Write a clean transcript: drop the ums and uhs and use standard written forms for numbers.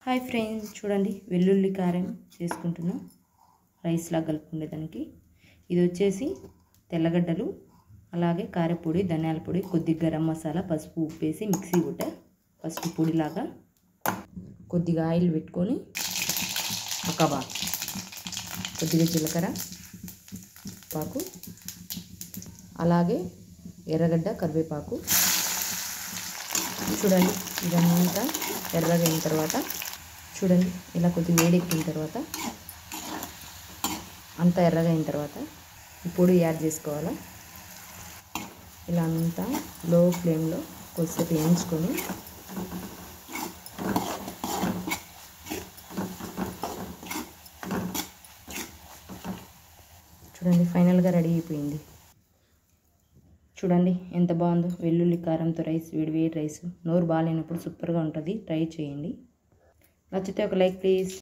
Hi friends, చూడండి వెల్లుల్లి కారం చేసుకుంటున్నాం రైస్ లా కలుపుకునేదానికి. ఇది వచ్చేసి తెల్లగడ్డలు, అలాగే కారపొడి, ధనియాల పొడి, కొద్దిగా గరం మసాలా, పసుపు, ఉప్పు వేసి మిక్సీ కొట్ట ఫస్ట్ పొడిలాగా. కొద్దిగా ఆయిల్ పెట్టుకొని అక్కబా కొద్దిగా జీలకర్ర, పాకు, అలాగే ఎర్రగడ్డ, కరివేపాకు. చూడండి ఇదంతా ఎర్రగా అయిన తర్వాత చూడండి ఇలా కొద్దిగా వేడెక్కిన తర్వాత అంతా ఎర్రగా అయిన తర్వాత ఈ పొడి యాడ్ చేసుకోవాలి. ఇలా అంతా లో ఫ్లేమ్లో కొద్దిసేపు వేయించుకొని చూడండి ఫైనల్గా రెడీ అయిపోయింది. చూడండి ఎంత బాగుందో వెల్లుల్లి కారంతో రైస్, వేడి రైస్. నోరు బాగాలేనప్పుడు సూపర్గా ఉంటుంది, ట్రై చేయండి. నచ్చితే ఒక లైక్ ప్లీజ్.